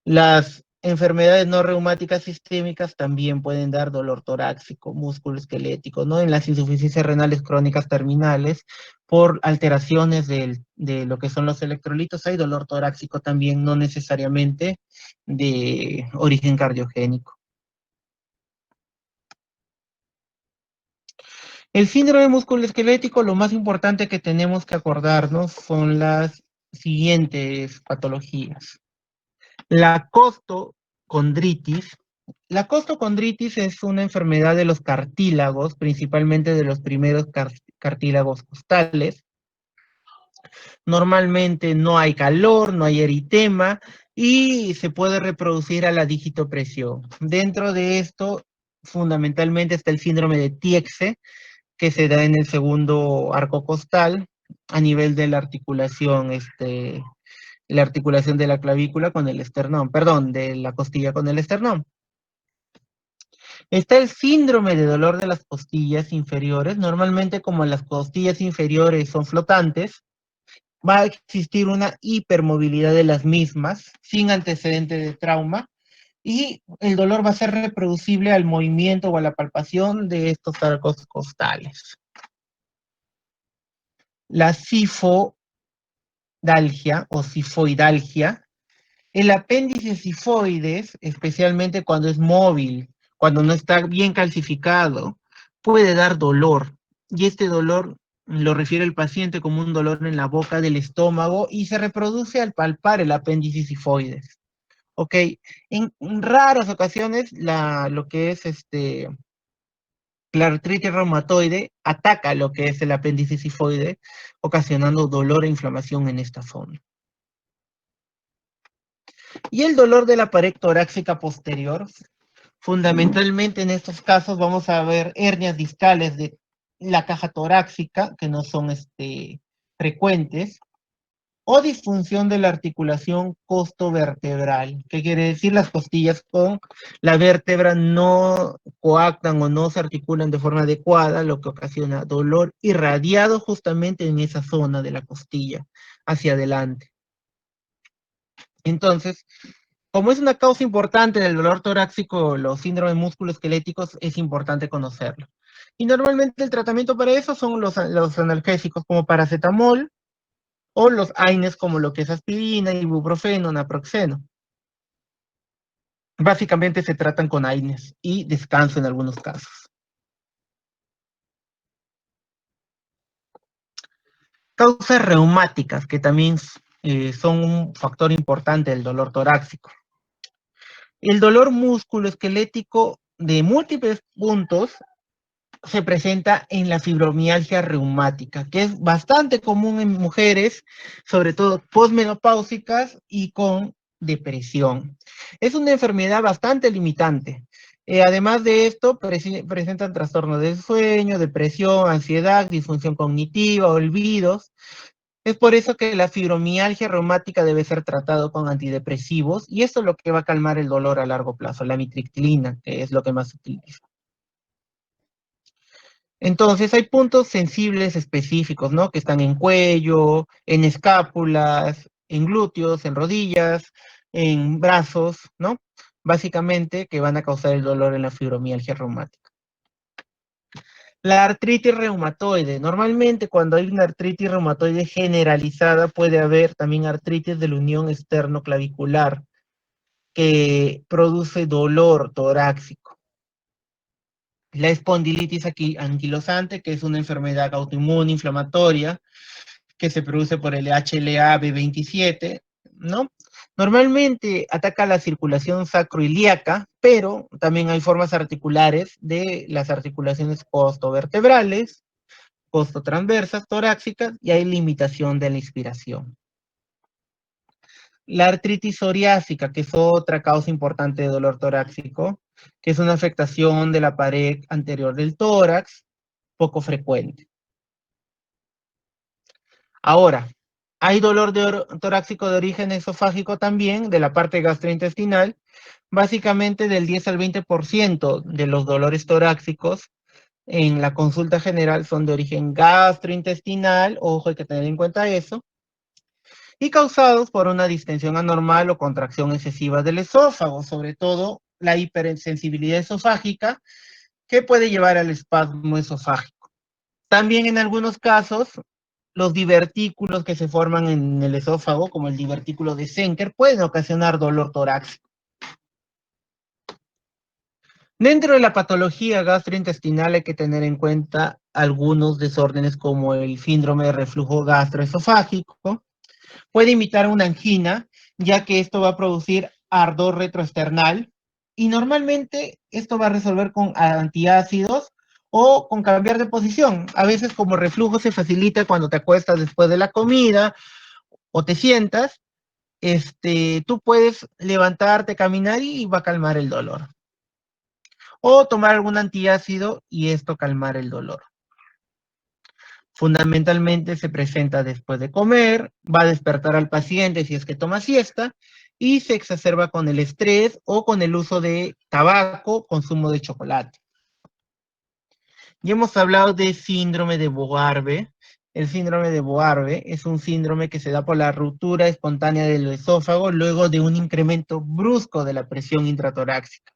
Las enfermedades no reumáticas sistémicas también pueden dar dolor torácico, musculoesquelético, ¿no? En las insuficiencias renales crónicas terminales, por alteraciones de lo que son los electrolitos, hay dolor torácico también, no necesariamente de origen cardiogénico. El síndrome musculoesquelético, lo más importante que tenemos que acordarnos son las siguientes patologías. La costocondritis. La costocondritis es una enfermedad de los cartílagos, principalmente de los primeros cartílagos costales. Normalmente no hay calor, no hay eritema y se puede reproducir a la digitopresión. Dentro de esto, fundamentalmente está el síndrome de Tietze, que se da en el segundo arco costal a nivel de la articulación de la clavícula con el esternón, perdón, de la costilla con el esternón. Está el síndrome de dolor de las costillas inferiores. Normalmente, como las costillas inferiores son flotantes, va a existir una hipermovilidad de las mismas sin antecedente de trauma y el dolor va a ser reproducible al movimiento o a la palpación de estos arcos costales. La sifodalgia o sifoidalgia, el apéndice sifoides, especialmente cuando es móvil, cuando no está bien calcificado, puede dar dolor. Y este dolor lo refiere el paciente como un dolor en la boca del estómago y se reproduce al palpar el apéndice sifoides. Ok, en raras ocasiones lo que es la artritis reumatoide ataca lo que es el apéndice sifoide, ocasionando dolor e inflamación en esta zona. Y el dolor de la pared torácica posterior, fundamentalmente en estos casos vamos a ver hernias discales de la caja torácica, que no son frecuentes, o disfunción de la articulación costovertebral, que quiere decir las costillas con la vértebra no coactan o no se articulan de forma adecuada, lo que ocasiona dolor irradiado justamente en esa zona de la costilla, hacia adelante. Entonces, como es una causa importante del dolor torácico, los síndromes musculoesqueléticos, es importante conocerlo. Y normalmente el tratamiento para eso son los analgésicos como paracetamol, o los AINES como lo que es aspirina, ibuprofeno, naproxeno. Básicamente se tratan con AINES y descanso en algunos casos. Causas reumáticas, que también son un factor importante del dolor torácico. El dolor musculoesquelético de múltiples puntos se presenta en la fibromialgia reumática, que es bastante común en mujeres, sobre todo posmenopáusicas y con depresión. Es una enfermedad bastante limitante. Además de esto, presentan trastornos del sueño, depresión, ansiedad, disfunción cognitiva, olvidos. Es por eso que la fibromialgia reumática debe ser tratado con antidepresivos, y esto es lo que va a calmar el dolor a largo plazo, la amitriptilina, que es lo que más se utiliza. Entonces hay puntos sensibles específicos, ¿no? Que están en cuello, en escápulas, en glúteos, en rodillas, en brazos, ¿no? Básicamente que van a causar el dolor en la fibromialgia reumática. La artritis reumatoide. Normalmente cuando hay una artritis reumatoide generalizada puede haber también artritis de la unión externo-clavicular que produce dolor torácico. La espondilitis anquilosante, que es una enfermedad autoinmune inflamatoria que se produce por el HLA-B27, ¿no? Normalmente ataca la circulación sacroiliaca, pero también hay formas articulares de las articulaciones costovertebrales, costotransversas, torácicas, y hay limitación de la inspiración. La artritis psoriásica, que es otra causa importante de dolor torácico, que es una afectación de la pared anterior del tórax, poco frecuente. Ahora, hay dolor torácico de origen esofágico también, de la parte gastrointestinal. Básicamente del 10 al 20% de los dolores torácicos en la consulta general son de origen gastrointestinal, ojo, hay que tener en cuenta eso, y causados por una distensión anormal o contracción excesiva del esófago, sobre todo la hipersensibilidad esofágica, que puede llevar al espasmo esofágico. También en algunos casos, los divertículos que se forman en el esófago, como el divertículo de Zenker, pueden ocasionar dolor torácico. Dentro de la patología gastrointestinal hay que tener en cuenta algunos desórdenes como el síndrome de reflujo gastroesofágico. Puede imitar una angina, ya que esto va a producir ardor retroesternal, y normalmente esto va a resolver con antiácidos o con cambiar de posición. A veces, como reflujo se facilita cuando te acuestas después de la comida o te sientas, tú puedes levantarte, caminar y va a calmar el dolor. O tomar algún antiácido y esto calmar el dolor. Fundamentalmente se presenta después de comer, va a despertar al paciente si es que toma siesta, y se exacerba con el estrés o con el uso de tabaco, consumo de chocolate. Ya hemos hablado de síndrome de Bogarve. El síndrome de Bogarve es un síndrome que se da por la ruptura espontánea del esófago luego de un incremento brusco de la presión intratorácica.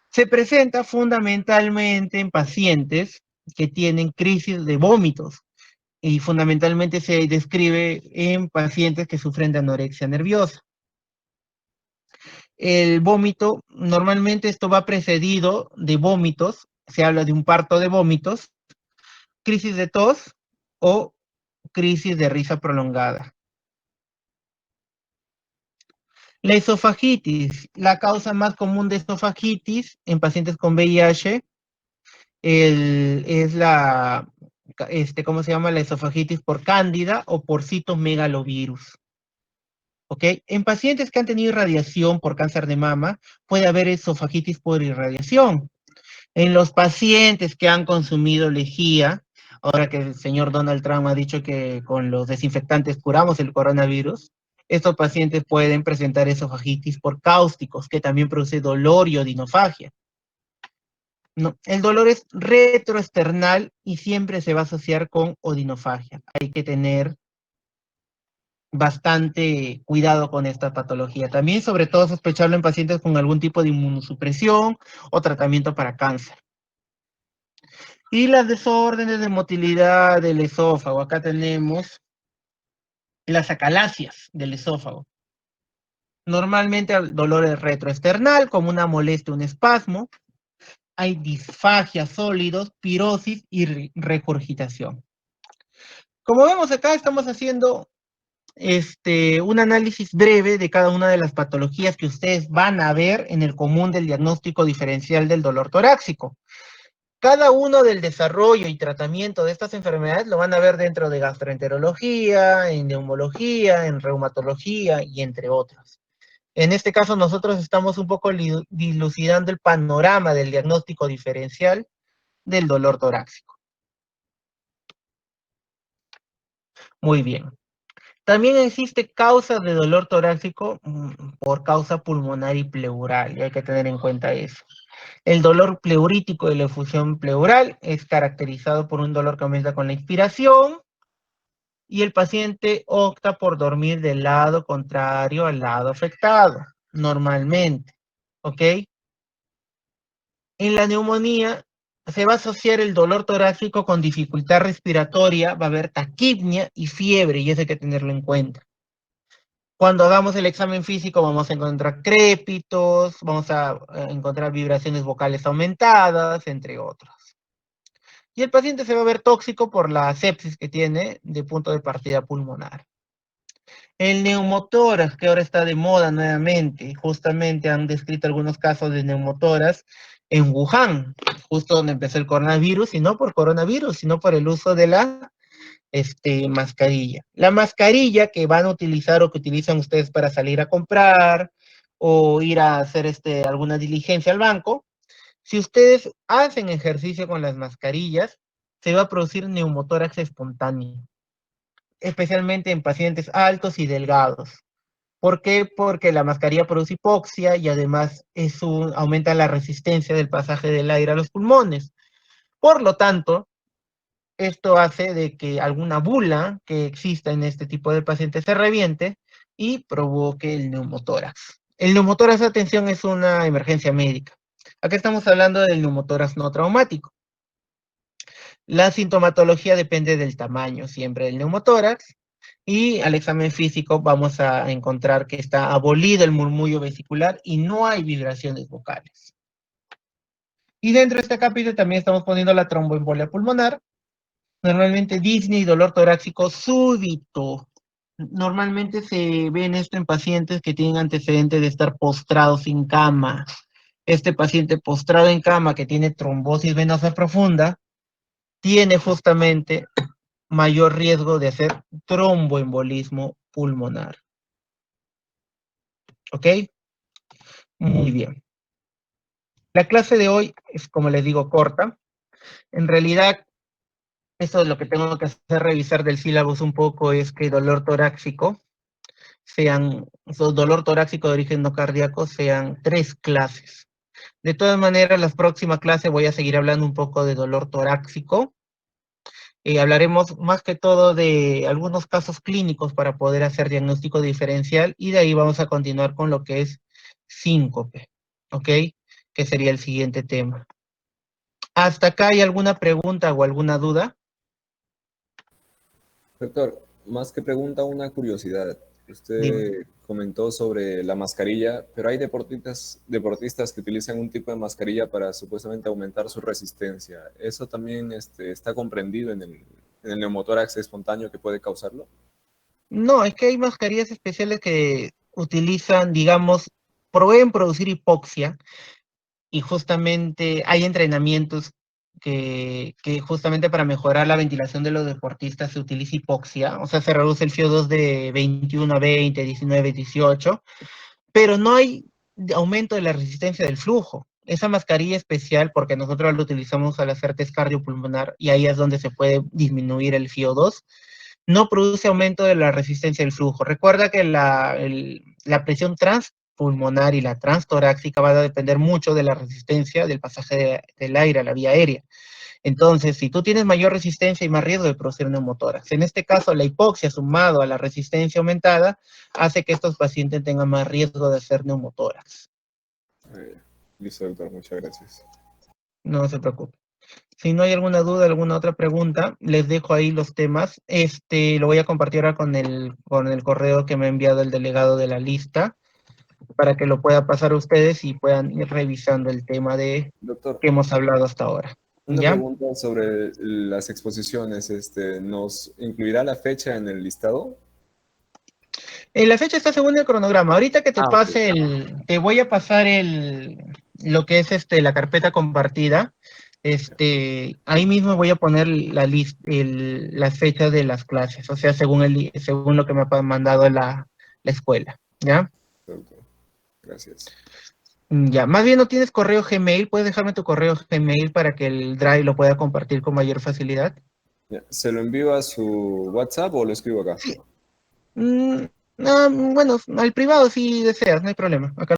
Se presenta fundamentalmente en pacientes que tienen crisis de vómitos, y fundamentalmente se describe en pacientes que sufren de anorexia nerviosa. El vómito, normalmente esto va precedido de vómitos, se habla de un parto de vómitos, crisis de tos o crisis de risa prolongada. La esofagitis, la causa más común de esofagitis en pacientes con VIH es ¿cómo se llama? La esofagitis por cándida o por citomegalovirus. ¿Ok? En pacientes que han tenido irradiación por cáncer de mama, puede haber esofagitis por irradiación. En los pacientes que han consumido lejía, ahora que el señor Donald Trump ha dicho que con los desinfectantes curamos el coronavirus, estos pacientes pueden presentar esofagitis por cáusticos, que también produce dolor y odinofagia. No, el dolor es retroesternal y siempre se va a asociar con odinofagia. Hay que tener bastante cuidado con esta patología. También, sobre todo, sospecharlo en pacientes con algún tipo de inmunosupresión o tratamiento para cáncer. Y las desórdenes de motilidad del esófago. Acá tenemos las acalasias del esófago. Normalmente el dolor es retroesternal, como una molestia, un espasmo. Hay disfagia, sólidos, pirosis y regurgitación. Como vemos acá, estamos haciendo un análisis breve de cada una de las patologías que ustedes van a ver en el común del diagnóstico diferencial del dolor torácico. Cada uno del desarrollo y tratamiento de estas enfermedades lo van a ver dentro de gastroenterología, en neumología, en reumatología y entre otros. En este caso nosotros estamos un poco dilucidando el panorama del diagnóstico diferencial del dolor torácico. Muy bien. También existe causas de dolor torácico por causa pulmonar y pleural, y hay que tener en cuenta eso. El dolor pleurítico y la efusión pleural es caracterizado por un dolor que aumenta con la inspiración y el paciente opta por dormir del lado contrario al lado afectado, normalmente. ¿Ok? En la neumonía se va a asociar el dolor torácico con dificultad respiratoria, va a haber taquipnia y fiebre, y eso hay que tenerlo en cuenta. Cuando hagamos el examen físico vamos a encontrar crépitos, vamos a encontrar vibraciones vocales aumentadas, entre otros. Y el paciente se va a ver tóxico por la sepsis que tiene de punto de partida pulmonar. El neumotórax, que ahora está de moda nuevamente, justamente han descrito algunos casos de neumotórax en Wuhan, justo donde empezó el coronavirus, y no por coronavirus, sino por el uso de la mascarilla. La mascarilla que van a utilizar o que utilizan ustedes para salir a comprar o ir a hacer alguna diligencia al banco, si ustedes hacen ejercicio con las mascarillas, se va a producir neumotórax espontáneo, especialmente en pacientes altos y delgados. ¿Por qué? Porque la mascarilla produce hipoxia y además aumenta la resistencia del pasaje del aire a los pulmones. Por lo tanto, esto hace de que alguna bula que exista en este tipo de pacientes se reviente y provoque el neumotórax. El neumotórax, atención, es una emergencia médica. Acá estamos hablando del neumotórax no traumático. La sintomatología depende del tamaño siempre del neumotórax y al examen físico vamos a encontrar que está abolido el murmullo vesicular y no hay vibraciones vocales. Y dentro de este capítulo también estamos poniendo la tromboembolia pulmonar, normalmente disney, dolor torácico súbito. Normalmente se ve esto en pacientes que tienen antecedentes de estar postrados en cama. Este paciente postrado en cama que tiene trombosis venosa profunda tiene justamente mayor riesgo de hacer tromboembolismo pulmonar. ¿Ok? Muy bien. La clase de hoy es, como les digo, corta. En realidad, esto es lo que tengo que hacer, revisar del sílabus un poco, es que dolor torácico dolor torácico de origen no cardíaco sean 3 clases. De todas maneras, la próxima clase voy a seguir hablando un poco de dolor torácico. Hablaremos más que todo de algunos casos clínicos para poder hacer diagnóstico diferencial y de ahí vamos a continuar con lo que es síncope, ¿ok? Que sería el siguiente tema. ¿Hasta acá hay alguna pregunta o alguna duda? Doctor, más que pregunta, una curiosidad. Dime. Usted comentó sobre la mascarilla, pero hay deportistas que utilizan un tipo de mascarilla para supuestamente aumentar su resistencia. ¿Eso también está comprendido en el neumotórax espontáneo que puede causarlo? No, es que hay mascarillas especiales que utilizan, digamos, pueden producir hipoxia y justamente hay entrenamientos que justamente para mejorar la ventilación de los deportistas se utiliza hipoxia, o sea, se reduce el CO2 de 21 a 20, 19, 18, pero no hay aumento de la resistencia del flujo. Esa mascarilla especial, porque nosotros la utilizamos al hacer test cardiopulmonar y ahí es donde se puede disminuir el CO2, no produce aumento de la resistencia del flujo. Recuerda que la presión transpulmonar y la transtorácica va a depender mucho de la resistencia del pasaje del aire a la vía aérea. Entonces, si tú tienes mayor resistencia y más riesgo de producir neumotórax. En este caso, la hipoxia sumado a la resistencia aumentada hace que estos pacientes tengan más riesgo de hacer neumotórax. Listo, doctor, muchas gracias. No se preocupe. Si no hay alguna duda, alguna otra pregunta, les dejo ahí los temas. Lo voy a compartir ahora con el correo que me ha enviado el delegado de la lista para que lo pueda pasar a ustedes y puedan ir revisando el tema de Doctor, que hemos hablado hasta ahora. una ¿Ya? pregunta sobre las exposiciones. ¿Nos incluirá la fecha en el listado? La fecha está según el cronograma. Ahorita que te Ah, ok. pase te voy a pasar lo que es la carpeta compartida. Ahí mismo voy a poner las fechas de las clases, o sea, según lo que me ha mandado la escuela, ¿ya? Doctor, gracias. Ya, más bien no tienes correo Gmail, puedes dejarme tu correo Gmail para que el Drive lo pueda compartir con mayor facilidad. Ya, ¿se lo envío a su WhatsApp o lo escribo acá? Sí. Mm, bueno, al privado si deseas, no hay problema. Acá